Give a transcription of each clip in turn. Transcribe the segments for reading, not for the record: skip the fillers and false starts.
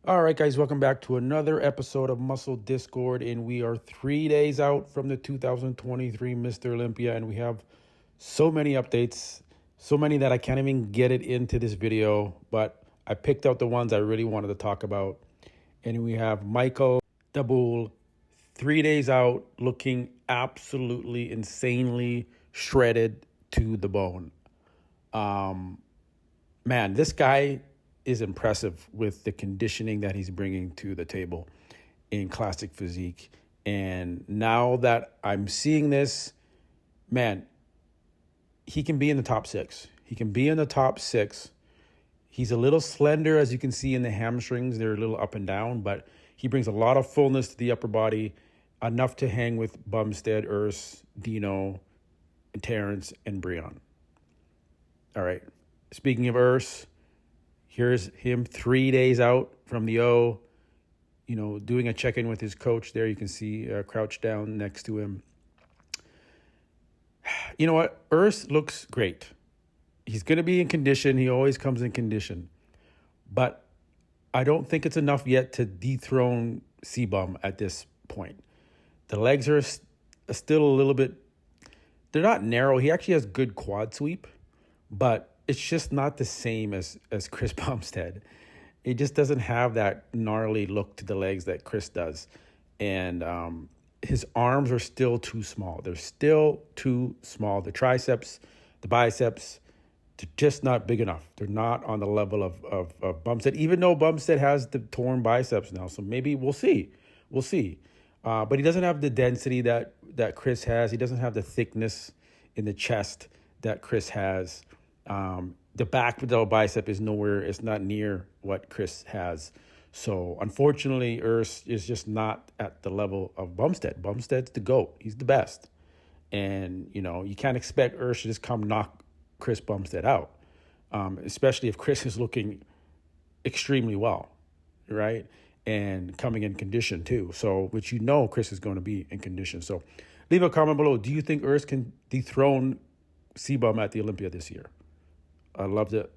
All right, guys, welcome back to another episode of Muscle Discord. And we are 3 days out from the 2023 Mr. Olympia. And we have so many updates, so many that I can't even get it into this video. But I picked out the ones I really wanted to talk about. And we have Michael Daboul, 3 days out, looking absolutely insanely shredded to the bone. Man, this guy is impressive with the conditioning that he's bringing to the table in classic physique. And now that I'm seeing this, man, he can be in the top six. He can be in the top six. He's a little slender, as you can see in the hamstrings. They're a little up and down, but he brings a lot of fullness to the upper body, enough to hang with Bumstead, Urs, Dino, Terrence, and Briony. All right. Speaking of Urs, here's him 3 days out from the O, doing a check-in with his coach there. You can see crouched down next to him. You know what? Urs looks great. He's going to be in condition. He always comes in condition. But I don't think it's enough yet to dethrone Sebum at this point. The legs are still a little bit, they're not narrow. He actually has good quad sweep, but it's just not the same as Chris Bumstead. It just doesn't have that gnarly look to the legs that Chris does. And his arms are still too small. They're still too small. The triceps, the biceps, they're just not big enough. They're not on the level of Bumstead, even though Bumstead has the torn biceps now. So maybe we'll see. We'll see. But he doesn't have the density that Chris has. He doesn't have the thickness in the chest that Chris has. The back without bicep is nowhere. It's not near what Chris has. So unfortunately, Urs is just not at the level of Bumstead. Bumstead's the GOAT. He's the best. And, you can't expect Urs to just come knock Chris Bumstead out, especially if Chris is looking extremely well, right? And coming in condition too. So, which Chris is going to be in condition. So leave a comment below. Do you think Urs can dethrone Sebum at the Olympia this year? I'd love to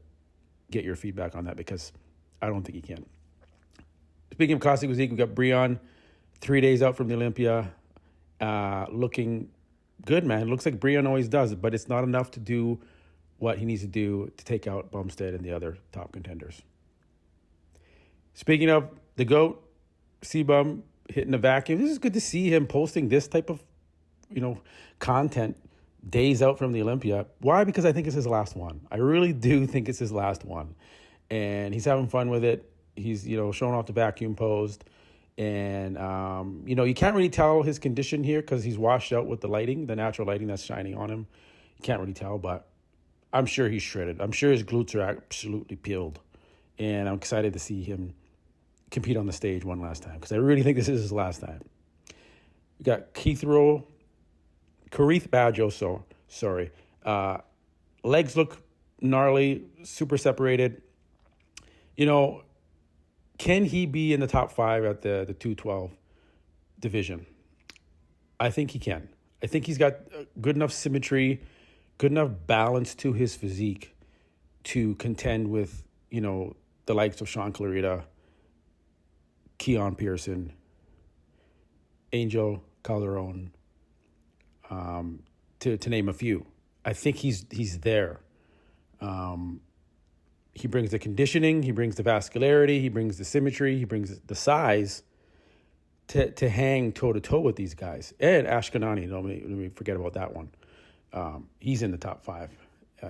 get your feedback on that because I don't think he can. Speaking of classic physique, we got Briony, 3 days out from the Olympia, looking good, man. Looks like Briony always does, but it's not enough to do what he needs to do to take out Bumstead and the other top contenders. Speaking of the GOAT, Sebum hitting the vacuum. This is good to see him posting this type of, content days out from the Olympia. Why? Because I think it's his last one. I really do think it's his last one. And he's having fun with it. He's, showing off the vacuum posed. And, you can't really tell his condition here because he's washed out with the lighting, the natural lighting that's shining on him. You can't really tell, but I'm sure he's shredded. I'm sure his glutes are absolutely peeled. And I'm excited to see him compete on the stage one last time because I really think this is his last time. We got Karith Badjo, sorry. Legs look gnarly, super separated. Can he be in the top 5 at the 212 division? I think he can. I think he's got good enough symmetry, good enough balance to his physique to contend with, the likes of Sean Clarita, Keon Pearson, Angel Calderon, to name a few. I think he's there. He brings the conditioning, he brings the vascularity, he brings the symmetry, he brings the size to hang toe-to-toe with these guys. And Ashkenani, let me forget about that one. He's in the top 5,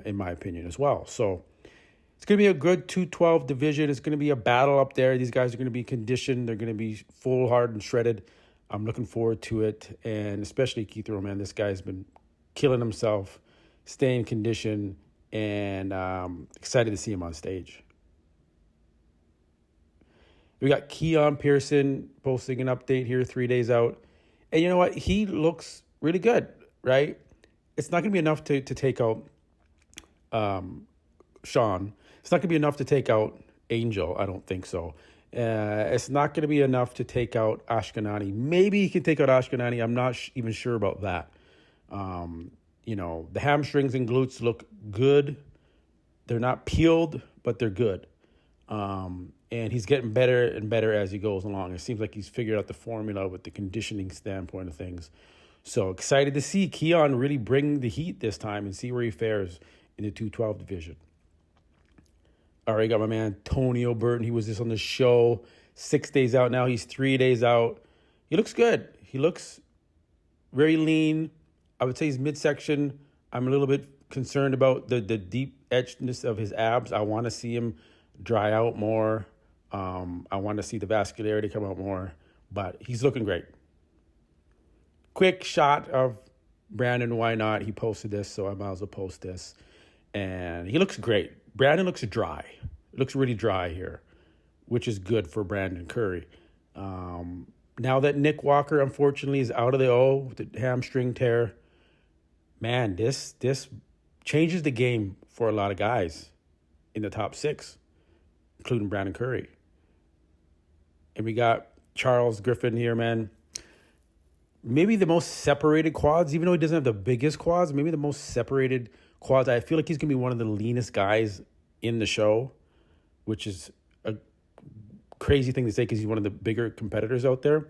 in my opinion, as well. So it's going to be a good 212 division. It's going to be a battle up there. These guys are going to be conditioned. They're going to be full, hard, and shredded. I'm looking forward to it. And especially Keith Roman, this guy's been killing himself, staying in condition, and excited to see him on stage. We got Keon Pearson posting an update here 3 days out. And you know what? He looks really good, right? It's not going to be enough to take out Sean. It's not going to be enough to take out Angel. I don't think so. It's not going to be enough to take out Ashkenani. Maybe he can take out Ashkenani. I'm not even sure about that. The hamstrings and glutes look good. They're not peeled, but they're good. And And he's getting better and better as he goes along. It seems like he's figured out the formula with the conditioning standpoint of things. So excited to see Keon really bring the heat this time and see where he fares in the 212 division. All right, got my man Antonio Burton. He was just on the show. 6 days out now. He's 3 days out. He looks good. He looks very lean. I would say his midsection, I'm a little bit concerned about the deep etchedness of his abs. I want to see him dry out more. I want to see the vascularity come out more. But he's looking great. Quick shot of Brandon, why not? He posted this, so I might as well post this. And he looks great. Brandon looks dry. It looks really dry here, which is good for Brandon Curry. Now that Nick Walker, unfortunately, is out of the O with the hamstring tear, man, this changes the game for a lot of guys in the top 6, including Brandon Curry. And we got Charles Griffin here, man. Maybe the most separated quads, even though he doesn't have the biggest quads, maybe the most separated quads. I feel like he's going to be one of the leanest guys in the show, which is a crazy thing to say because he's one of the bigger competitors out there.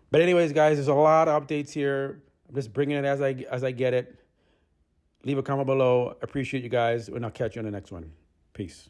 But anyways, guys, there's a lot of updates here. I'm just bringing it as I get it. Leave a comment below. Appreciate you guys, and I'll catch you on the next one. Peace.